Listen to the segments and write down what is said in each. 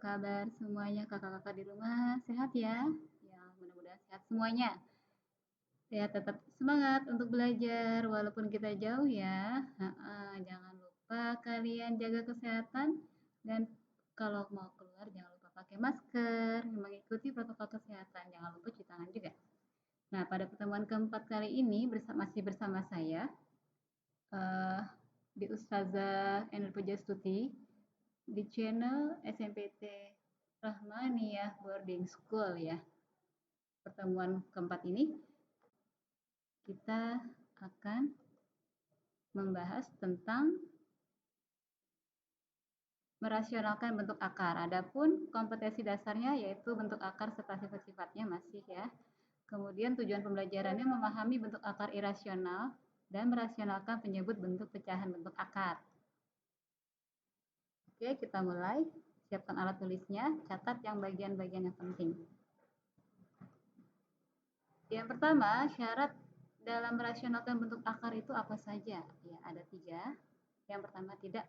kabar semuanya kakak-kakak di rumah? Sehat ya? Ya, mudah-mudahan sehat semuanya. Ya, tetap semangat untuk belajar walaupun kita jauh ya. Jangan lupa kalian jaga kesehatan dan kalau mau keluar jangan lupa pakai masker, mengikuti protokol kesehatan. Jangan lupa cuci tangan juga. Nah, pada pertemuan keempat kali ini masih bersama saya eh, di Ustazah Enul Pujastuti di channel SMPT Rahmaniyah Boarding School ya. Pertemuan keempat ini kita akan membahas tentang merasionalkan bentuk akar. Adapun kompetensi dasarnya yaitu bentuk akar serta sifat-sifatnya masih ya. Kemudian tujuan pembelajarannya memahami bentuk akar irasional dan merasionalkan penyebut bentuk pecahan bentuk akar. Oke, kita mulai. Siapkan alat tulisnya, catat yang bagian-bagian yang penting. Yang pertama, syarat dalam merasionalkan bentuk akar itu apa saja? Ya, ada 3. Yang pertama, tidak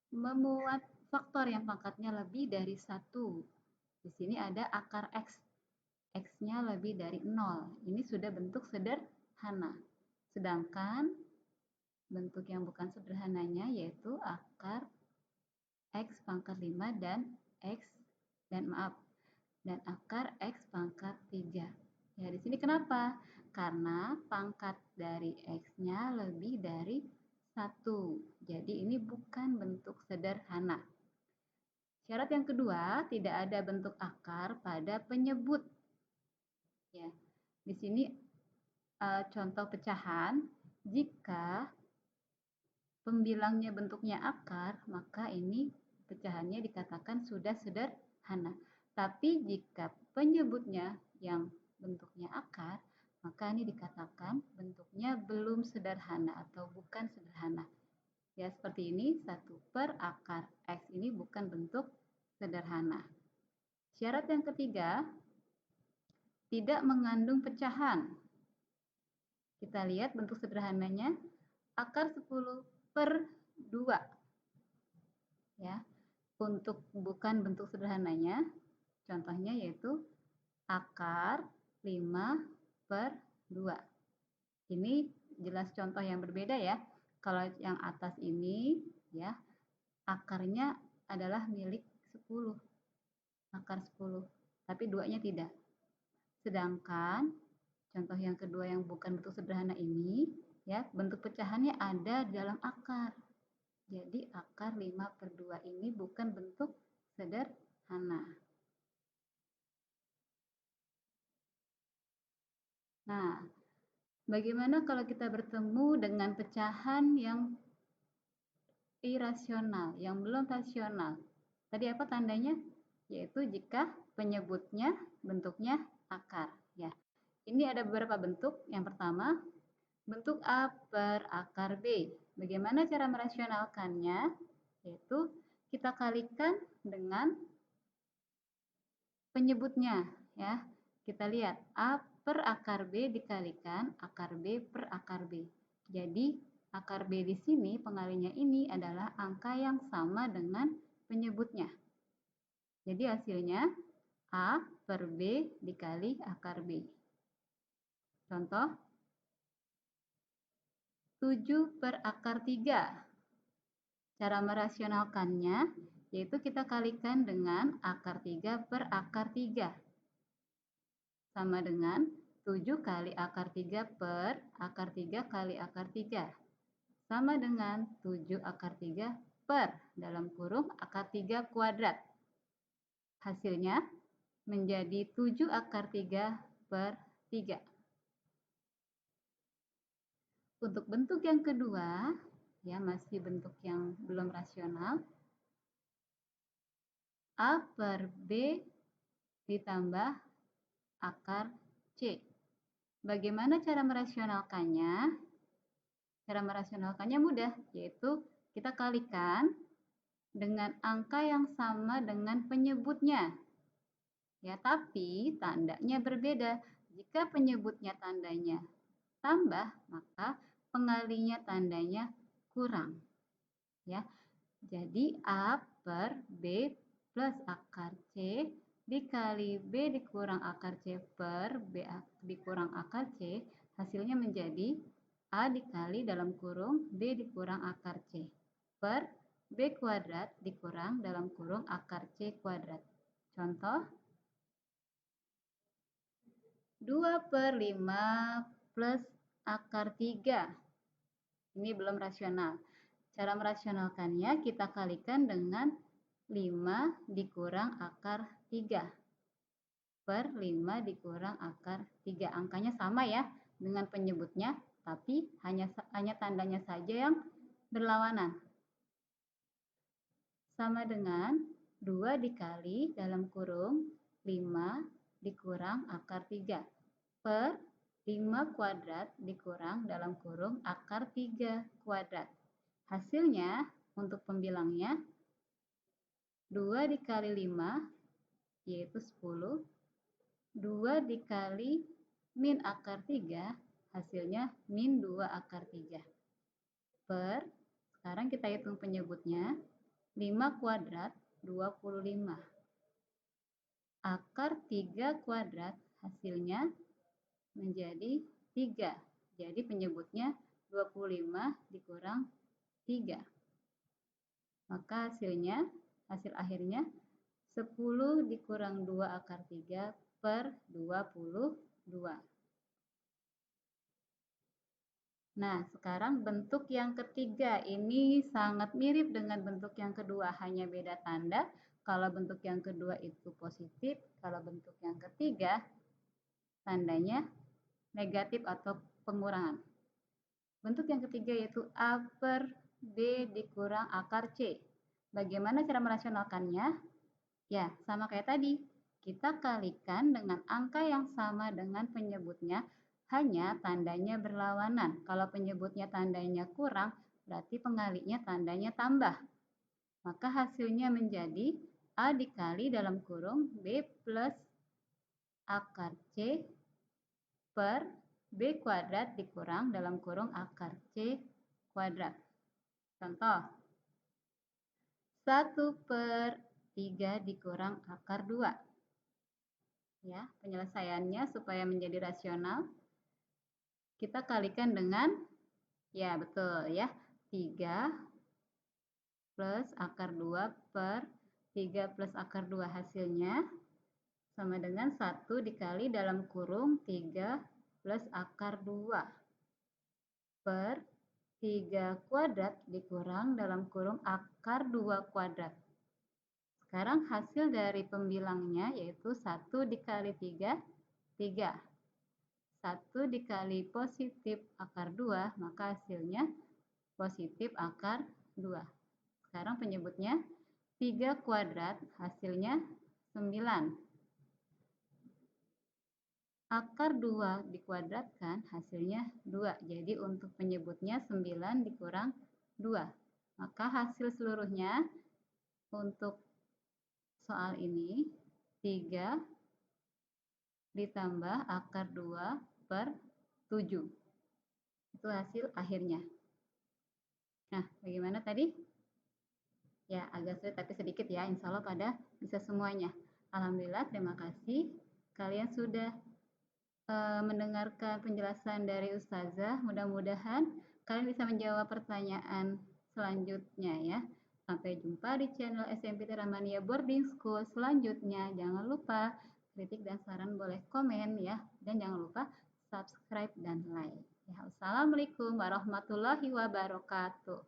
memuat faktor yang pangkatnya lebih dari 1. Di sini ada akar X. X-nya lebih dari 0. Ini sudah bentuk sederhana. Sedangkan bentuk yang bukan sederhananya yaitu akar X pangkat 5 dan akar X pangkat 3. Ya, di sini kenapa? Karena pangkat dari X-nya lebih dari 1. Jadi ini bukan bentuk sederhana. Syarat yang kedua, tidak ada bentuk akar pada penyebut. Ya, di sini contoh pecahan, jika pembilangnya bentuknya akar, maka ini pecahannya dikatakan sudah sederhana. Tapi jika penyebutnya yang bentuknya akar, maka ini dikatakan bentuknya belum sederhana atau bukan sederhana. Ya, seperti ini, 1 per akar X ini bukan bentuk sederhana. Syarat yang ketiga, tidak mengandung pecahan. Kita lihat bentuk sederhananya, akar 10 per 2. Ya, untuk bukan bentuk sederhananya, contohnya yaitu akar 5 per 2. Ini jelas contoh yang berbeda ya. Kalau yang atas ini ya, akarnya adalah milik 10. Akar 10, tapi 2-nya tidak. Sedangkan contoh yang kedua yang bukan bentuk sederhana ini, ya, bentuk pecahannya ada di dalam akar. Jadi akar 5 per 2 ini bukan bentuk sederhana. Nah, bagaimana kalau kita bertemu dengan pecahan yang irasional, yang belum rasional? Tadi apa tandanya? Yaitu jika penyebutnya bentuknya akar. Ya, ini ada beberapa bentuk. Yang pertama, bentuk A per akar B. Bagaimana cara merasionalkannya? Yaitu kita kalikan dengan penyebutnya. Ya, kita lihat A per akar B dikalikan akar B per akar B. Jadi akar B di sini pengalinya ini adalah angka yang sama dengan penyebutnya. Jadi hasilnya A per B dikali akar B. Contoh, 7 per akar 3. Cara merasionalkannya yaitu kita kalikan dengan akar 3 per akar 3. Sama dengan 7 kali akar 3 per akar 3 kali akar 3. Sama dengan 7 akar 3 per dalam kurung akar 3 kuadrat. Hasilnya menjadi 7 akar 3 per 3. Untuk bentuk yang kedua, ya masih bentuk yang belum rasional, A per B ditambah akar C. Bagaimana cara merasionalkannya? Cara merasionalkannya mudah, yaitu kita kalikan dengan angka yang sama dengan penyebutnya. Ya, tapi tandanya berbeda. Jika penyebutnya tandanya tambah, maka pengalinya tandanya kurang. Ya. Jadi A per B plus akar C dikali B dikurang akar C per B dikurang akar C, hasilnya menjadi A dikali dalam kurung B dikurang akar C per B kuadrat dikurang dalam kurung akar C kuadrat. Contoh, 2/5 plus akar 3. Ini belum rasional. Cara merasionalkannya kita kalikan dengan 5 dikurang akar 3 per 5 dikurang akar 3. Angkanya sama ya dengan penyebutnya, tapi hanya tandanya saja yang berlawanan. Sama dengan 2 dikali dalam kurung 5 dikurang akar 3 per 5 kuadrat dikurang dalam kurung akar 3 kuadrat. Hasilnya untuk pembilangnya 2 dikali 5 yaitu 10. 2 dikali min akar 3 hasilnya min 2 akar 3. Per, sekarang kita hitung penyebutnya, 5 kuadrat 25. Akar 3 kuadrat hasilnya menjadi 3. Jadi penyebutnya 25 dikurang 3. Maka hasil akhirnya 10 dikurang 2 akar 3 per 22. Nah, sekarang bentuk yang ketiga ini sangat mirip dengan bentuk yang kedua, hanya beda tanda. Kalau bentuk yang kedua itu positif, kalau bentuk yang ketiga tandanya negatif atau pengurangan. Bentuk yang ketiga yaitu A per B dikurang akar C. Bagaimana cara merasionalkannya? Ya, sama kayak tadi. Kita kalikan dengan angka yang sama dengan penyebutnya, hanya tandanya berlawanan. Kalau penyebutnya tandanya kurang, berarti pengaliknya tandanya tambah. Maka hasilnya menjadi A dikali dalam kurung B plus akar C per B kuadrat dikurang dalam kurung akar C kuadrat. Contoh, 1/3 dikurang akar 2. Ya, penyelesaiannya supaya menjadi rasional, kita kalikan dengan, ya betul ya, 3 plus akar 2 per 3 plus akar 2 hasilnya sama dengan 1 dikali dalam kurung 3 plus akar 2 per 3 kuadrat dikurang dalam kurung akar 2 kuadrat. Sekarang hasil dari pembilangnya yaitu 1 dikali 3, 3. 1 dikali positif akar 2, maka hasilnya positif akar 2. Sekarang penyebutnya 3 kuadrat, hasilnya 9. Akar 2 dikuadratkan, hasilnya 2. Jadi untuk penyebutnya 9 dikurang 2. Maka hasil seluruhnya untuk soal ini 3 ditambah akar 2 per 7. Itu hasil akhirnya. Nah, bagaimana tadi? Ya, agak sulit tapi sedikit ya. Insya Allah pada bisa semuanya. Alhamdulillah, terima kasih. Kalian sudah mendengarkan penjelasan dari Ustazah. Mudah-mudahan kalian bisa menjawab pertanyaan selanjutnya ya. Sampai jumpa di channel SMP Rahmania Boarding School selanjutnya. Jangan lupa kritik dan saran boleh komen ya. Dan jangan lupa subscribe dan like. Ya, Assalamualaikum warahmatullahi wabarakatuh.